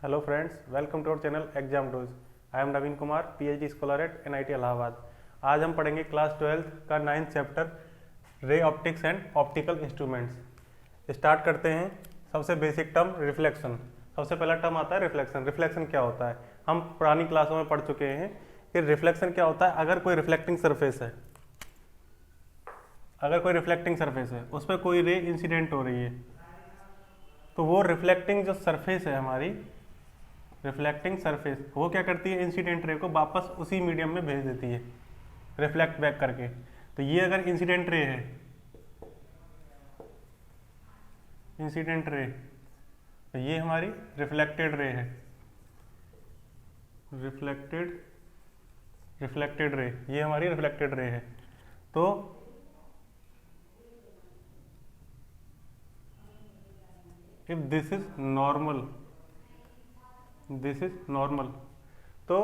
Hello friends, welcome to our channel exam dose. I am Naveen Kumar, PhD scholar at NIT Allahabad. आज हम पढ़ेंगे class 12th का 9th chapter ray optics and optical instruments. Start करते हैं। सबसे basic term reflection. सबसे पहला टर्म आता है रिफ्लेक्शन। रिफ्लेक्शन क्या होता है? हम पुरानी क्लासों में पढ़ चुके हैं कि रिफ्लेक्शन क्या होता है। अगर कोई रिफ्लेक्टिंग सरफेस है, उस पर कोई रे इंसिडेंट हो रही है, तो वो रिफ्लेक्टिंग जो सरफेस है हमारी, रिफ्लेक्टिंग सरफेस, वो क्या करती है, इंसिडेंट रे को वापस उसी मीडियम में भेज देती है, रिफ्लेक्ट बैक करके। तो ये अगर इंसिडेंट रे है, इंसिडेंट रे, तो ये हमारी रिफ्लेक्टेड रे है, रिफ्लेक्टेड रे, ये हमारी रिफ्लेक्टेड रे है। तो इफ दिस इज नॉर्मल, तो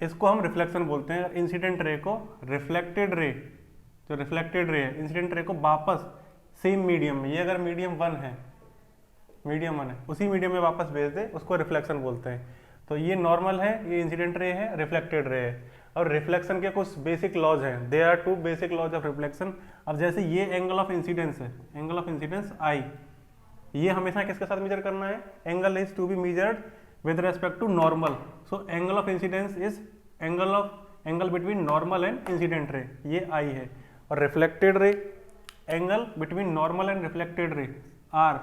इसको हम रिफ्लेक्शन बोलते हैं। इंसिडेंट रे को रिफ्लेक्टेड रे, जो रिफ्लेक्टेड रे है, इंसिडेंट रे को वापस सेम मीडियम में, ये अगर मीडियम वन है, उसी मीडियम में वापस भेज दे, उसको रिफ्लेक्शन बोलते हैं। तो ये नॉर्मल है, ये इंसिडेंट रे है, रिफ्लेक्टेड रे है। और रिफ्लेक्शन के कुछ बेसिक लॉज हैं। There are 2 basic laws of reflection. अब जैसे ये एंगल ऑफ इंसिडेंस है, एंगल ऑफ इंसिडेंस आई, ये हमेशा किसके साथ मेजर करना है? Angle is to be measured with respect to normal. So angle of incidence is angle between normal and incident ray, ये आई है। और reflected ray, angle between normal and reflected ray, R,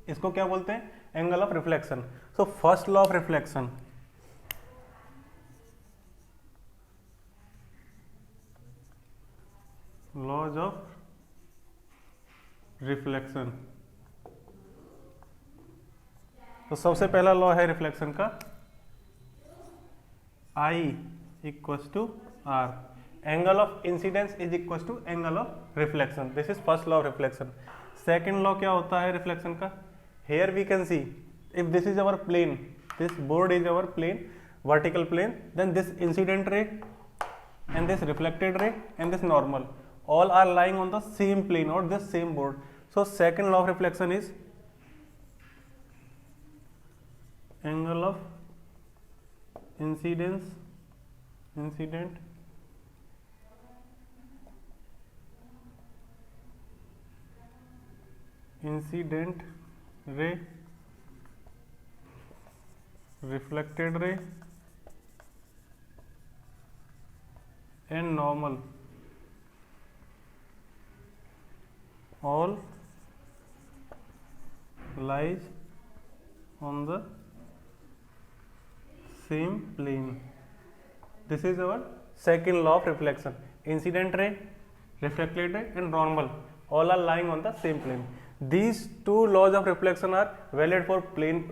इसको क्या बोलते हैं? Angle of reflection. So first law of reflection, laws of reflection. तो सबसे पहला लॉ है रिफ्लेक्शन का, I equals to R, angle of incidence is equals to angle of reflection. This is first law of reflection. Second law क्या होता है reflection का? Here we can see, if this is our plane, this board is our plane, vertical plane, then this incident ray and this reflected ray and this normal all are lying on the same plane or this same board. So second law of reflection is angle of incident ray, reflected ray and normal all lies on the same plane. This is our second law of reflection. Incident ray, reflected ray and normal all are lying on the same plane. These two laws of reflection are valid for plane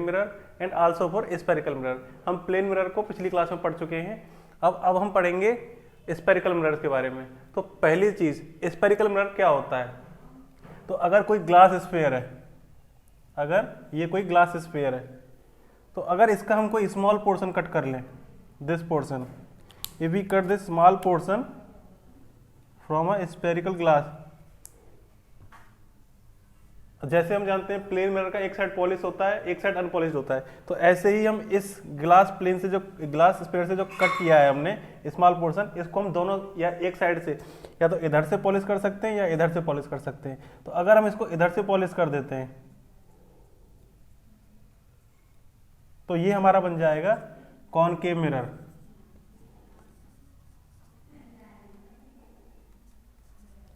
mirror and also for spherical mirror. हम plane mirror को पिछली class में पढ़ चुके हैं। अब हम पढ़ेंगे स्पेरिकल मिरर्स के बारे में। तो पहली चीज, स्पेरिकल मिरर क्या होता है? तो अगर कोई ग्लास स्फीयर है, अगर ये कोई ग्लास स्फीयर है, तो अगर इसका हम कोई स्मॉल पोर्शन कट कर लें, this portion, if we cut this small portion from a spherical glass, जैसे हम जानते हैं प्लेन मिरर का एक साइड पॉलिश होता है, एक साइड अनपॉलिश होता है, तो ऐसे ही हम इस ग्लास प्लेन से, जो ग्लास स्फीयर से जो कट किया है हमने स्मॉल पोर्शन, इसको हम दोनों या एक साइड से, या तो इधर से पॉलिश कर सकते हैं या इधर से पॉलिश कर सकते हैं। तो अगर हम इसको इधर से पॉलिश कर देते हैं, तो ये हमारा बन जाएगा कॉनकेव मिरर।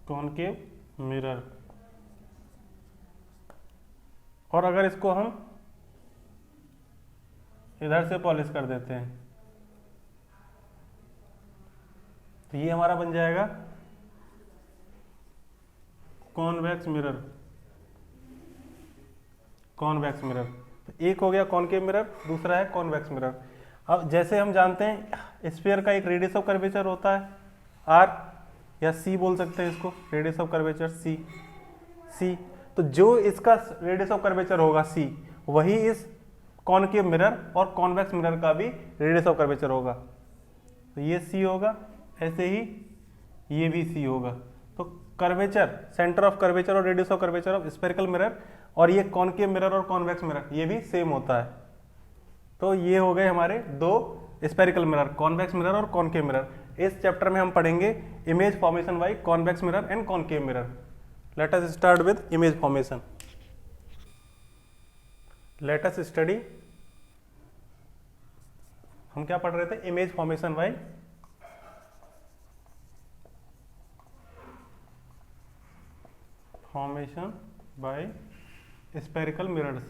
Concave mirror. और अगर इसको हम इधर से पॉलिश कर देते हैं, तो ये हमारा बन जाएगा कॉन्वेक्स मिरर। कॉन्वेक्स मिरर, तो एक हो गया कॉनकेव मिरर, दूसरा है कॉन्वेक्स मिरर। अब जैसे हम जानते हैं स्फीयर का एक रेडियस ऑफ कर्वेचर होता है आर, या सी बोल सकते हैं इसको, रेडियस ऑफ कर्वेचर सी। तो जो इसका रेडियस ऑफ कर्वेचर होगा सी, वही इस कॉनकेव मिरर और कॉन्वेक्स मिरर का भी रेडियस ऑफ कर्वेचर होगा। तो ये सी होगा, ऐसे ही ये भी सी होगा। तो कर्वेचर, सेंटर ऑफ कर्वेचर और radius of curvature of spherical mirror और ये कॉनकेव मिरर और कॉन्वेक्स मिरर ये भी सेम होता है। तो ये हो गए हमारे दो स्पेरिकल मिरर, कॉन्वेक्स मिरर और कॉनकेव मिरर। इस चैप्टर में हम पढ़ेंगे image formation by convex mirror and concave mirror. Let us start with image formation. Let us study, हम क्या पढ़ रहे थे, image formation by spherical mirrors.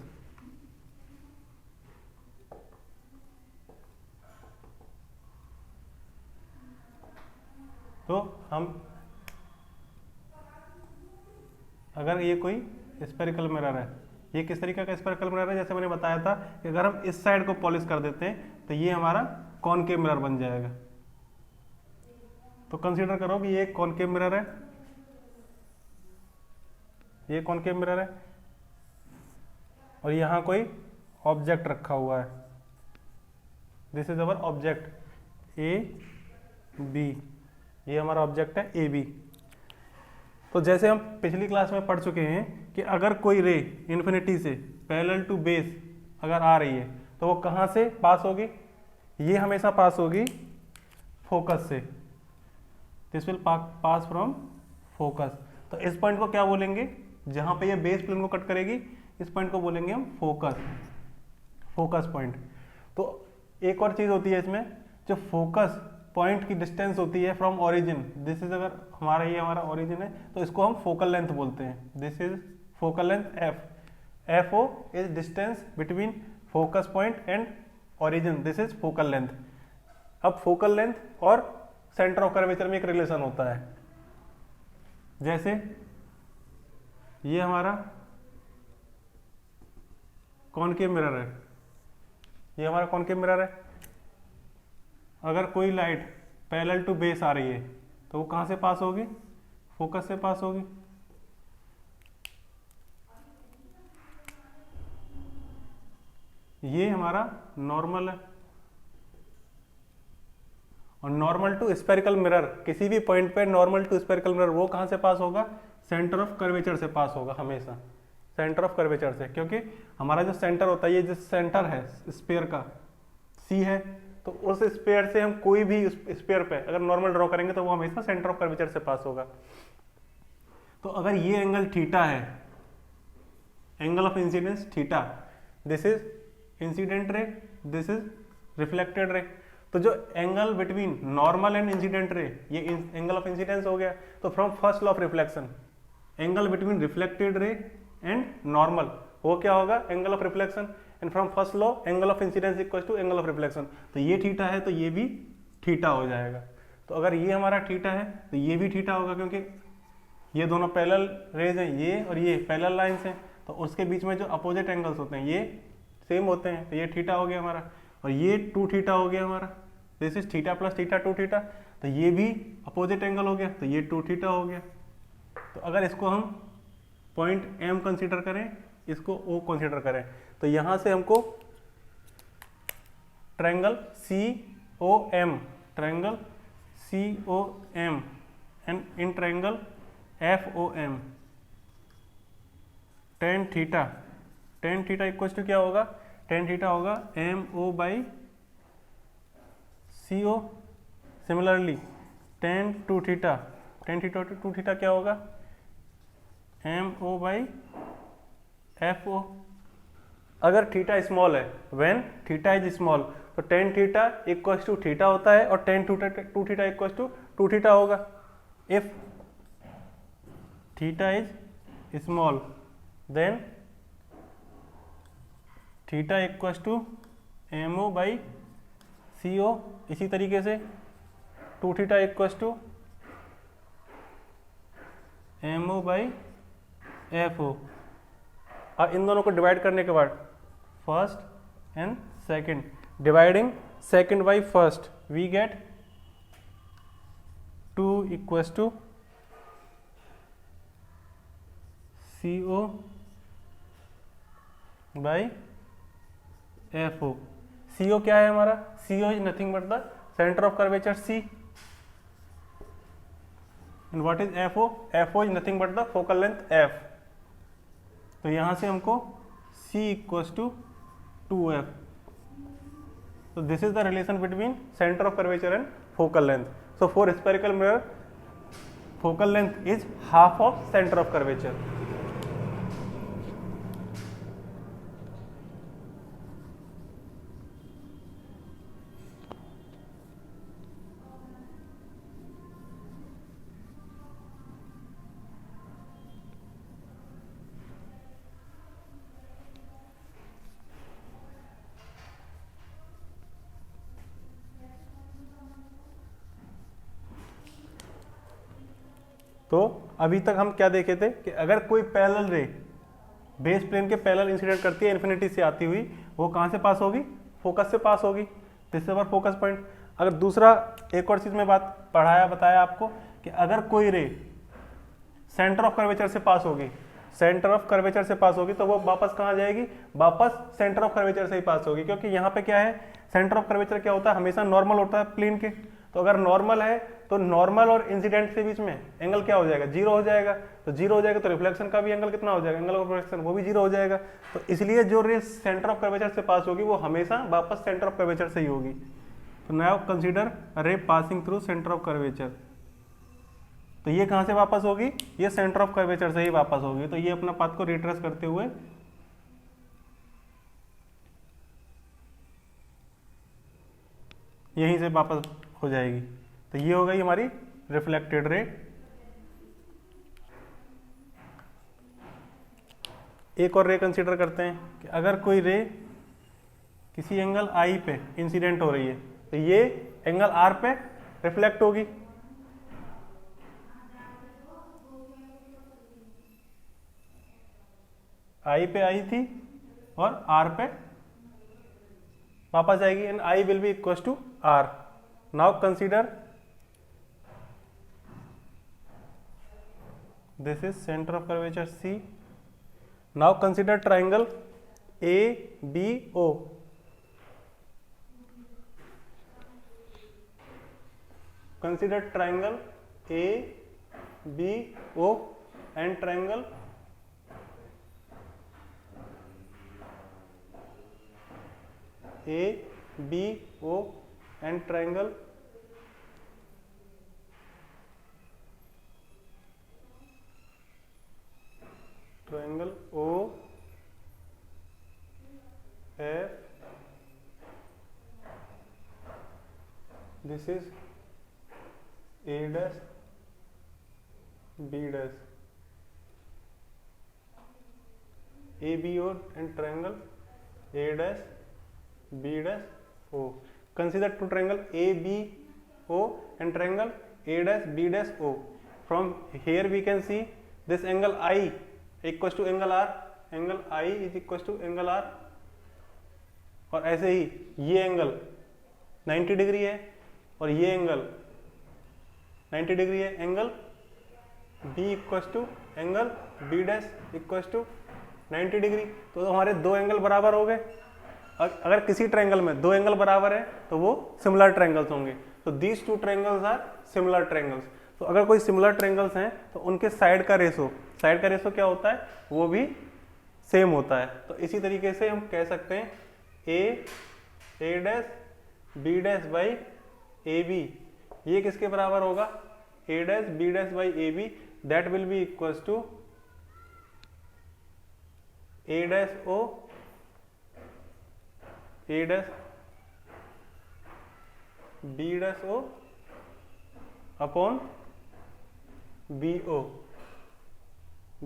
तो हम अगर ये कोई स्पेरिकल मिरर है, ये किस तरीके का स्पेरिकल मिरर है, जैसे मैंने बताया था कि अगर हम इस साइड को पॉलिश कर देते हैं तो ये हमारा कॉनकेव मिरर बन जाएगा। तो कंसीडर करो कि ये कॉनकेव मिरर है, ये कॉनकेव मिरर है और यहां कोई ऑब्जेक्ट रखा हुआ है। This is our object A B, ये हमारा ऑब्जेक्ट है ए बी। तो जैसे हम पिछली क्लास में पढ़ चुके हैं कि अगर कोई रे इन्फिनिटी से पैरेलल टू बेस अगर आ रही है तो वो कहाँ से पास होगी, ये हमेशा पास होगी फोकस से। This will pass from focus. तो इस पॉइंट को क्या बोलेंगे, जहां पे ये बेस प्लेन को कट करेगी इस पॉइंट को बोलेंगे हम फोकस, फोकस पॉइंट। तो एक और चीज होती है इसमें, जो फोकस पॉइंट की डिस्टेंस होती है फ्रॉम ओरिजिन, दिस इज, अगर हमारा ये हमारा ओरिजिन है तो इसको हम फोकल लेंथ बोलते हैं। This is focal length F, F O is distance between focus point and origin, this is focal length. अब फोकल लेंथ और सेंटर ऑफ कर्वेचर में एक रिलेशन होता है। जैसे ये हमारा कॉनकेव मिरर है, ये हमारा कॉनकेव मिरर है। अगर कोई लाइट पैरेलल टू बेस आ रही है तो वो कहां से पास होगी, फोकस से पास होगी। ये हमारा नॉर्मल है और नॉर्मल टू स्पेरिकल मिरर, किसी भी पॉइंट पे नॉर्मल टू स्पेरिकल मिरर वो कहां से पास होगा, सेंटर ऑफ कर्वेचर से पास होगा, हमेशा सेंटर ऑफ कर्वेचर से। क्योंकि हमारा जो सेंटर होता है, ये जो सेंटर है स्फीयर का सी है, तो उस स्फीयर से हम कोई भी स्फीयर पे अगर नॉर्मल ड्रॉ करेंगे तो वो हमेशा सेंटर ऑफ कर्वेचर से पास होगा। तो अगर ये एंगल थीटा है, angle of incidence theta, this is incident ray, this is reflected ray. तो जो angle between normal and incident ray, ये एंगल ऑफ इंसिडेंस हो गया। तो from first law of reflection, angle between reflected ray and normal वो क्या होगा, angle of reflection. And from first law angle of incidence equal to angle of reflection. तो ये theta है तो ये भी थीटा हो जाएगा। तो अगर ये हमारा थीटा है तो ये भी थीटा होगा, क्योंकि ये दोनों पैरेलल रेज हैं, ये और ये पैरेलल लाइंस हैं, तो उसके बीच में जो अपोजिट एंगल्स होते हैं ये सेम होते हैं। तो ये थीटा हो गया हमारा, और ये 2 थीटा हो गया हमारा, this is theta plus theta 2 theta. तो ये भी अपोजिट एंगल हो गया, तो ये 2 थीटा हो गया। तो अगर इसको हम पॉइंट एम कंसीडर करें, इसको ओ कंसीडर करें, तो यहां से हमको triangle C O M, triangle C O M and in triangle F O M, tan theta, tan theta equal to क्या होगा, टेन थीटा होगा M O by C O. Similarly tan two theta, tan theta two theta क्या होगा, M O by F O. अगर theta small है, when theta is small, तो tan theta equal to theta होता है और tan two theta equal to 2 theta होगा। If theta is small then theta equal to M O by C O. इसी तरीके से 2 theta equal to M O by F O. अब इन दोनों को डिवाइड करने के बाद first and second, dividing second by first, we get 2 equal to C O by F O. C O क्या है हमारा, C O is nothing but the centre of curvature C, and what is F O, F O is nothing but the focal length F. तो यहाँ से हमको C equals to 2f। So this is the relation between center of curvature and focal length. So for spherical mirror, focal length is half of center of curvature. तो अभी तक हम क्या देखे थे कि अगर कोई पैरेलल रे बेस प्लेन के पैरेलल इंसिडेंट करती है इन्फिनिटी से आती हुई, वो कहाँ से पास होगी? फोकस से पास होगी। This is our focus point. अगर दूसरा एक और चीज में बात बताया आपको कि अगर कोई रे सेंटर ऑफ कर्वेचर से पास होगी, सेंटर ऑफ कर्वेचर से पास होगी, तो वो वापस कहाँ जाएगी? वापस सेंटर ऑफ कर्वेचर से ही पास होगी। क्योंकि यहाँ पे क्या है, सेंटर ऑफ कर्वेचर क्या होता है? हमेशा नॉर्मल होता है प्लेन के। तो अगर नॉर्मल है तो नॉर्मल और इंसिडेंट के बीच में एंगल क्या हो जाएगा? जीरो हो जाएगा। तो जीरो हो जाएगा तो रिफ्लेक्शन का भी एंगल कितना हो जाएगा? एंगल ऑफ रिफ्लेक्शन वो भी जीरो हो जाएगा। तो इसलिए जो रे सेंटर ऑफ कर्वेचर से पास होगी वो हमेशा वापस सेंटर ऑफ कर्वेचर से ही होगी। तो नाउ कंसीडर रे passing through centre of curvature. तो ये कहाँ से वापस होगी? ये सेंटर ऑफ कर्वेचर से ही वापस होगी। तो ये अपना पाथ को रिट्रेस करते हुए यहीं से वापस हो जाएगी। तो ये हो गई हमारी रिफ्लेक्टेड रे। एक और रे कंसीडर करते हैं कि अगर कोई रे किसी एंगल आई पे इंसिडेंट हो रही है तो ये एंगल आर पे रिफ्लेक्ट होगी। आई पे आई थी और आर पे वापस आएगी and I will be equal to R. Now consider this is center of curvature C. Now consider triangle ABO. Consider triangle ABO and triangle ABO and triangle O F. This is A dash B dash ABO and triangle A dash B dash O. Consider two triangle ABO and triangle A dash B dash O. From here we can see this angle I equal to angle R, angle I is equal to angle R. और ऐसे ही ये angle 90 degree है और ये angle 90 degree है। Angle B equal to angle B dash equal to 90 degree. तो हमारे दो एंगल बराबर हो गए। अगर किसी ट्रायंगल में दो एंगल बराबर है तो वो सिमिलर ट्रायंगल्स होंगे। तो these two triangles are similar triangles. तो अगर कोई सिमिलर ट्रायंगल्स हैं तो उनके साइड का रेशो क्या होता है? वो भी सेम होता है। तो इसी तरीके से हम कह सकते हैं A dash B dash by A B ये किसके बराबर होगा? A dash B dash by A B, that will be equal to A dash O A dash B dash O upon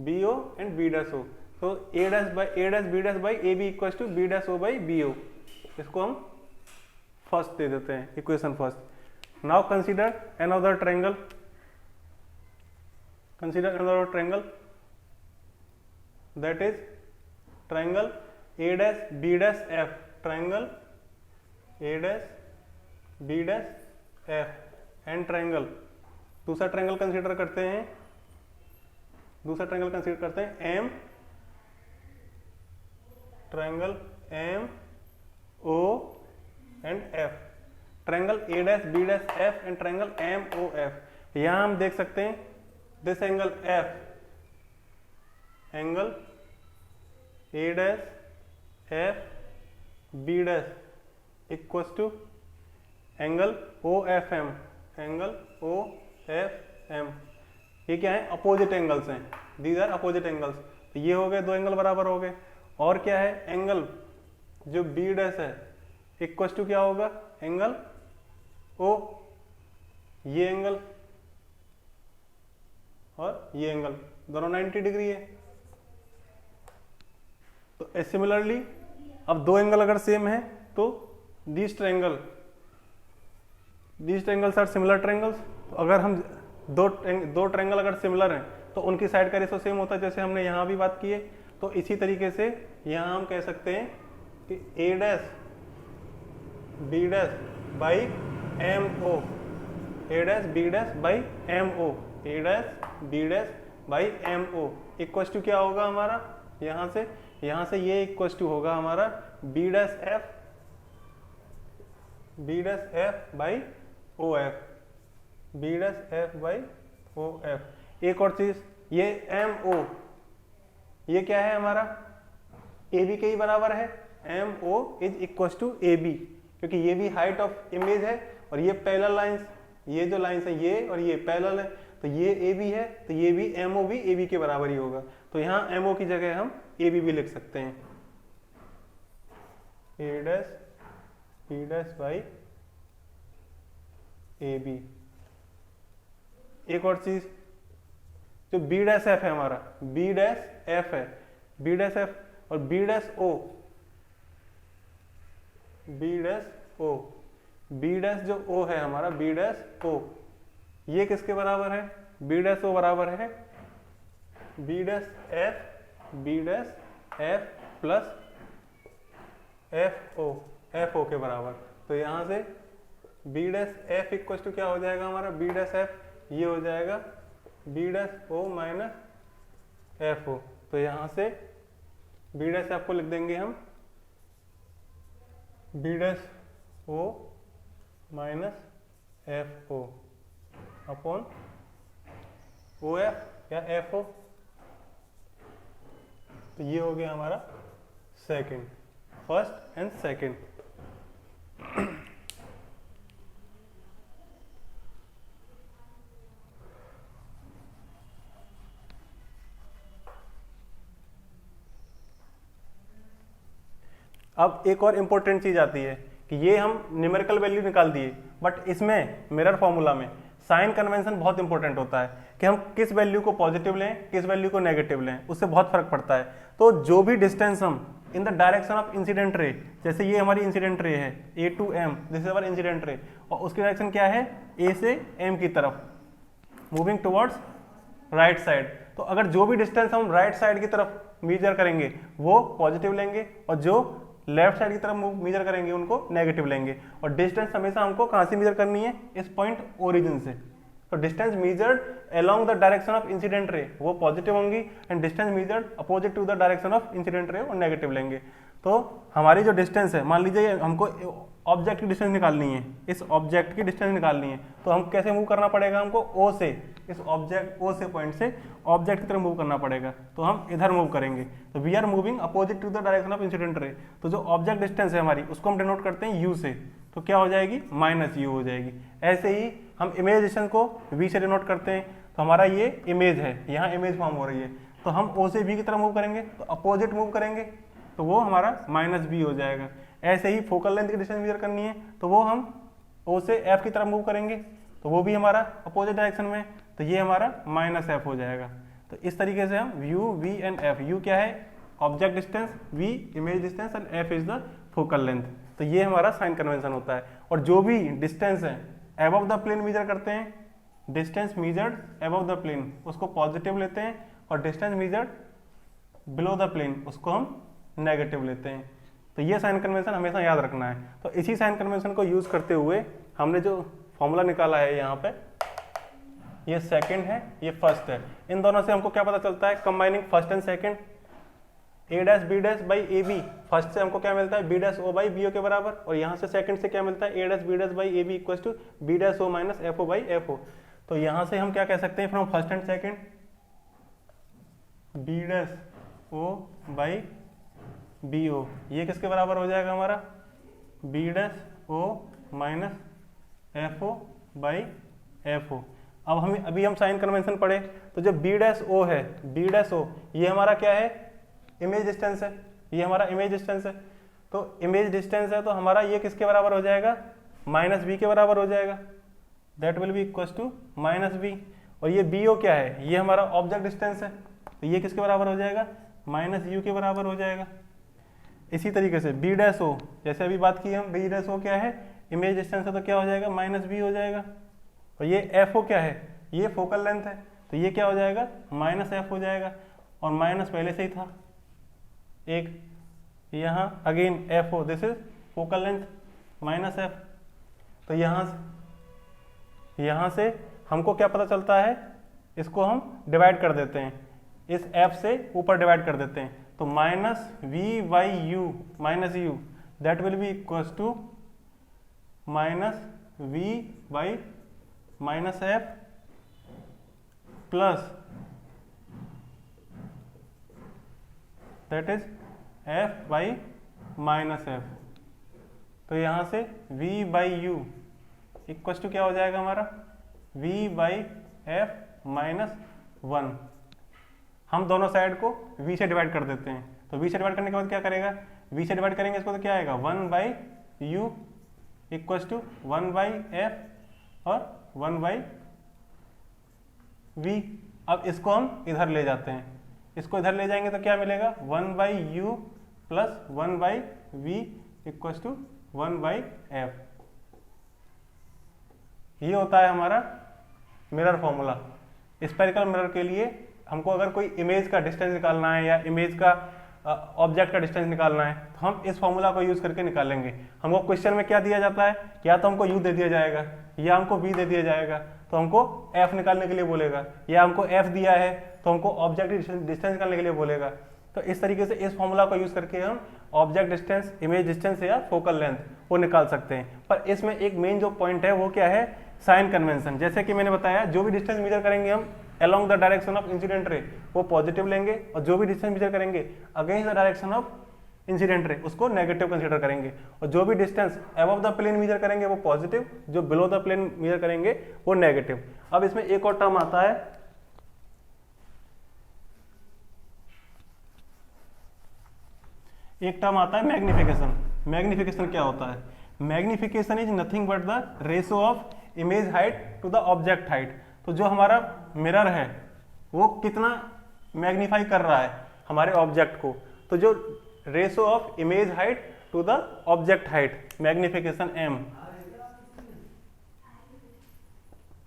BO and B dash O. So A dash B dash by AB equals to B dash O by BO. इसको हम first they देते हैं, equation first. Now consider another triangle. Consider another triangle that is triangle A dash B dash F. Triangle A dash B dash F and triangle दूसरा triangle consider करते हैं, M triangle M O and F. Triangle A dash B dash F and triangle M O F. यहां हम देख सकते हैं this angle F angle A dash F B dash equals to angle O F M, angle O F M. ये क्या है? Opposite angles हैं, these are opposite angles. तो ये हो गए, दो एंगल बराबर हो गए। और क्या है? एंगल जो बी डैश है इक्वल्स टू क्या होगा? एंगल ओ, ये एंगल और ये एंगल दोनों 90 डिग्री है। तो सिमिलरली अब दो एंगल अगर सेम है तो these triangles are similar triangles. तो अगर हम दो ट्रायंगल अगर सिमिलर हैं तो उनकी साइड का रेशो सेम होता है, जैसे हमने यहाँ भी बात की है। तो इसी तरीके से यहाँ हम कह सकते हैं कि A dash B dash by M O, A dash B dash by M O, A dash B dash by M O equals to क्या होगा हमारा? यहाँ से ये इक्वल्स टू होगा हमारा B dash F by O F, B dash F by O F. एक और चीज, ये एम ओ ये क्या है हमारा? ए बी के ही बराबर है। M O is equals to A B, क्योंकि ये भी हाइट ऑफ इमेज है और ये पैरेलल लाइंस, ये जो लाइंस है ये और ये पैरेलल है, तो ये ए बी है, तो ये भी एम ओ भी ए बी के बराबर ही होगा। तो यहाँ एम ओ की जगह हम ए बी भी लिख सकते हैं, A dash B dash by A B. एक और चीज, जो बी डैश एफ है हमारा, बी डैश एफ है, बी डैश एफ और B dash O, B dash O, B dash जो ओ है हमारा, बी डैश ओ, ये किसके बराबर है? बी डैश ओ बराबर है B dash F plus F O के बराबर। तो यहां से B dash F equal to क्या हो जाएगा हमारा? बी डैश एफ ये हो जाएगा B dash O minus F O. तो यहां से बी डैश एफ को लिख देंगे हम B dash O minus F O upon O F या एफ ओ। तो ये हो गया हमारा सेकंड, फर्स्ट एंड सेकंड। अब एक और इंपॉर्टेंट चीज आती है कि ये हम न्यूमेरिकल वैल्यू निकाल दिए, बट इसमें मिरर फॉर्मूला में साइन कन्वेंशन बहुत इंपॉर्टेंट होता है कि हम किस वैल्यू को पॉजिटिव लें, किस वैल्यू को नेगेटिव लें, उससे बहुत फर्क पड़ता है। तो जो भी डिस्टेंस हम in the direction of incident ray, जैसे ये हमारी इंसिडेंट रे है A to M, this is our incident ray, और उसकी डायरेक्शन क्या है? ए से एम की तरफ, मूविंग टुवर्ड्स राइट साइड। तो अगर जो भी डिस्टेंस हम राइट साइड की तरफ मेजर करेंगे वो पॉजिटिव लेंगे, और जो लेफ्ट साइड की तरफ मेजर करेंगे उनको नेगेटिव लेंगे। और डिस्टेंस हमेशा हमको कहां से मेजर करनी है? इस पॉइंट ओरिजिन से। तो distance measured along the direction of incident ray वो पॉजिटिव होंगी, and distance measured opposite to the direction of incident ray वो नेगेटिव लेंगे। तो हमारी जो डिस्टेंस है, मान लीजिए हमको ऑब्जेक्ट की डिस्टेंस निकालनी है, इस ऑब्जेक्ट की डिस्टेंस निकालनी है, तो हम कैसे मूव करना पड़ेगा? हमको ओ से, इस ऑब्जेक्ट ओ से पॉइंट से ऑब्जेक्ट की तरफ मूव करना पड़ेगा। तो हम इधर मूव करेंगे, तो we are moving opposite to the direction of incident ray. तो जो ऑब्जेक्ट डिस्टेंस है हमारी उसको हम डिनोट करते हैं यू से, तो क्या हो जाएगी? माइनस यू हो जाएगी। ऐसे ही हम इमेज डिस्टेंस को वी से डिनोट करते हैं, तो हमारा ये इमेज है, यहाँ इमेज फॉर्म हो रही है, तो हम ओ से वी की तरफ मूव करेंगे, तो अपोजिट मूव करेंगे, तो वो हमारा माइनस बी हो जाएगा। ऐसे ही फोकल लेंथ की डिस्टेंस मेजर करनी है, तो वो हम ओ से एफ की तरफ मूव करेंगे, तो वो भी हमारा अपोजिट डायरेक्शन में, तो ये हमारा माइनस एफ हो जाएगा। तो इस तरीके से हम U V and F, U क्या है? Object distance, V image distance and F is the focal length. तो ये हमारा साइन कन्वेंशन होता है। और जो भी डिस्टेंस है अबव द प्लेन मेजर करते हैं, distance measured above the plane उसको पॉजिटिव लेते हैं, और distance measured below the plane उसको हम नेगेटिव लेते हैं। तो ये साइन कन्वेंशन हमेशा याद रखना है। तो इसी साइन कन्वेंशन को यूज करते हुए हमने जो फॉर्मूला निकाला है यहाँ पे, ये सेकंड है, ये फर्स्ट है। इन दोनों से हमको क्या पता चलता है? Combining first and second, A dash B dash by A B, first से हमको क्या मिलता है? B dash O by B O के बराबर, और यहाँ से सेकंड से क्या मिलता है? A dash B dash by A B equal to B dash O minus F O by F O. तो यहाँ से हम क्या कह सकते हैं? From first and second, B dash O by B O, ये किसके बराबर हो जाएगा हमारा B dash O minus F O by F O. अब हम अभी हम साइन कन्वेंशन पढ़े, तो जो बी डैश ओ है, बी डैश ओ ये हमारा क्या है, इमेज डिस्टेंस है, ये हमारा इमेज डिस्टेंस है। तो इमेज डिस्टेंस है तो हमारा ये किसके बराबर हो जाएगा, माइनस बी के बराबर हो जाएगा, that will be equal to minus B. और ये बी ओ क्या है, ये हमारा ऑब्जेक्ट डिस्टेंस है, तो ये किसके बराबर हो जाएगा, माइनस यू के बराबर हो जाएगा। इसी तरीके से बी डैश ओ, जैसे अभी बात की हम, बी डैश ओ क्या है, इमेज डिस्टेंस है, तो क्या हो जाएगा माइनस बी हो जाएगा। और ये एफ ओ क्या है, ये फोकल लेंथ है, तो ये क्या हो जाएगा माइनस एफ हो जाएगा, और माइनस पहले से ही था एक, यहाँ again F O, this is focal length minus F. तो यहाँ से हमको क्या पता चलता है, इसको हम डिवाइड कर देते हैं, इस एफ से ऊपर डिवाइड कर देते हैं, तो minus V by U minus U, that will be equal to minus V by minus F plus that is F by minus F. तो यहाँ से v by U equal to क्या हो जाएगा हमारा v बाई एफ माइनस 1। हम दोनों side को v से डिवाइड कर देते हैं, तो v से डिवाइड करने के बाद क्या करेगा, v से डिवाइड करेंगे इसको तो क्या आएगा 1 by U equal to 1 by F और 1 बाई v। अब इसको हम इधर ले जाते हैं, इसको इधर ले जाएंगे तो क्या मिलेगा 1 by U plus 1 by V equal to 1 by F. ये होता है हमारा मिरर फॉर्मूला। स्फेरिकल मिरर के लिए हमको अगर कोई इमेज का डिस्टेंस निकालना है या इमेज का ऑब्जेक्ट का डिस्टेंस निकालना है, तो हम इस फॉर्मूला को यूज करके निकालेंगे। हमको क्वेश्चन में क्या दिया जाता है, या तो हमको u दे दिया जाएगा या हमको v दे दिया जाएगा, तो हमको f निकालने के लिए बोलेगा, या हमको f दिया है तो हमको ऑब्जेक्ट डिस्टेंस निकालने के लिए बोलेगा। तो इस तरीके से इस फॉर्मूला को यूज करके हम ऑब्जेक्ट डिस्टेंस, इमेज डिस्टेंस या फोकल लेंथ वो निकाल सकते हैं। पर इसमें एक मेन जो पॉइंट है वो क्या है, साइन कन्वेंशन। जैसे कि मैंने बताया, जो भी डिस्टेंस मेजर करेंगे हम along the direction of incident ray वो पॉजिटिव लेंगे, और जो भी डिस्टेंस मेजर करेंगे against the direction of incident ray उसको नेगेटिव कंसीडर करेंगे। और जो भी distance above the plane measure करेंगे वो पॉजिटिव, जो बिलो द प्लेन मेजर करेंगे वो नेगेटिव। अब इसमें एक और टर्म आता है, एक टर्म आता है मैग्निफिकेशन। मैग्निफिकेशन क्या होता है, magnification is nothing but the ratio of image height to the object height. तो जो हमारा मिरर है वो कितना मैग्नीफाई कर रहा है हमारे ऑब्जेक्ट को, तो जो ratio of image height to the object height, magnification m,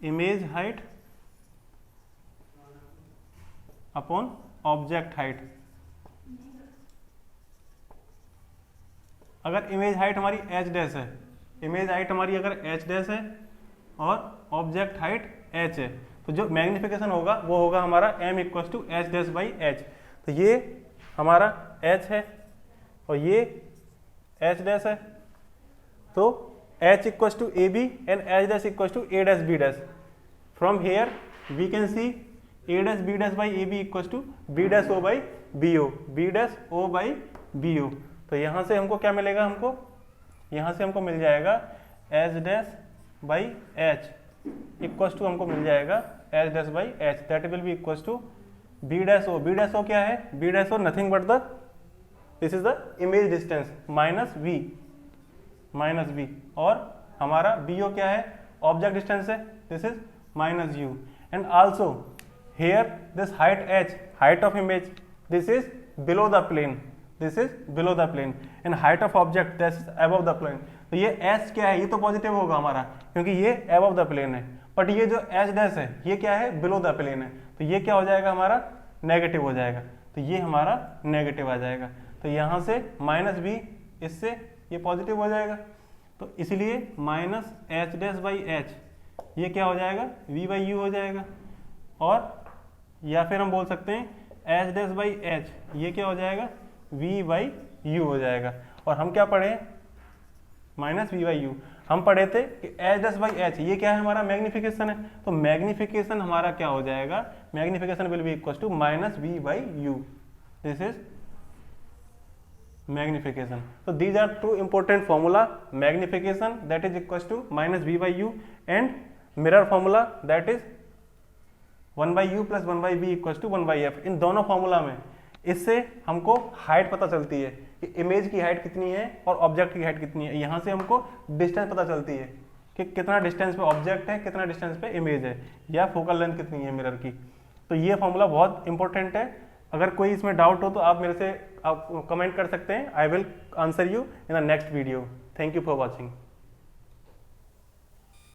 image height upon object height. अगर इमेज हाइट हमारी h डैश है, इमेज हाइट हमारी अगर h डैश है और ऑब्जेक्ट हाइट h है, तो जो मैग्निफिकेशन होगा वो होगा हमारा m equal to H dash by H. तो ये हमारा h है और ये h डैश है, तो h equal to A B and h dash equal to a dash b dash. From here we can see a dash b dash by A B equal to b dash o by B O, b dash o by B O. तो यहाँ से हमको क्या मिलेगा, हमको यहाँ से हमको मिल जाएगा h dash by h equal to हमको मिल जाएगा h dash by h, that will be equal to b dash o। b dash o क्या है, b dash o nothing but the, this is the image distance minus v, और हमारा b o क्या है, object distance है, this is minus u। And also here this height h, height of image, this is below the plane, this is below the plane, and height of object this is above the plane. तो ये s क्या है, ये तो positive होगा हमारा क्योंकि ये अबव द प्लेन है, बट ये जो h डैश है ये क्या है, बिलो द प्लेन है, तो ये क्या हो जाएगा हमारा नेगेटिव हो जाएगा, तो ये हमारा नेगेटिव आ जाएगा। तो यहाँ से माइनस b, इससे ये पॉजिटिव हो जाएगा, तो इसलिए minus H dash by H ये क्या हो जाएगा, v बाई यू हो जाएगा। और या फिर हम बोल सकते हैं एच डैश बाई एच ये क्या हो जाएगा, v बाई यू हो जाएगा। और हम क्या पढ़े, माइनस वी बाई यू। हम पढ़े थे कि एच डैश बाई एच ये क्या है, हमारा मैग्निफिकेशन है, तो मैग्निफिकेशन हमारा क्या हो जाएगा, magnification will be equal to minus V by U, this is magnification. So these are two important formula: magnification that is equals to minus v by u, and mirror formula that is 1 by u plus 1 by v equals to 1 by f. इन दोनों formula में इससे हमको height पता चलती है कि image की height कितनी है और ऑब्जेक्ट की हाइट कितनी है। यहाँ से हमको डिस्टेंस पता चलती है कि कितना डिस्टेंस पे ऑब्जेक्ट है, कितना डिस्टेंस पे इमेज है, या फोकल लेंथ कितनी है मिरर की। तो ये फॉर्मूला बहुत इंपॉर्टेंट है। अगर कोई इसमें डाउट हो तो आप मेरे से कमेंट कर सकते हैं। I will answer you in the next video. Thank you for watching.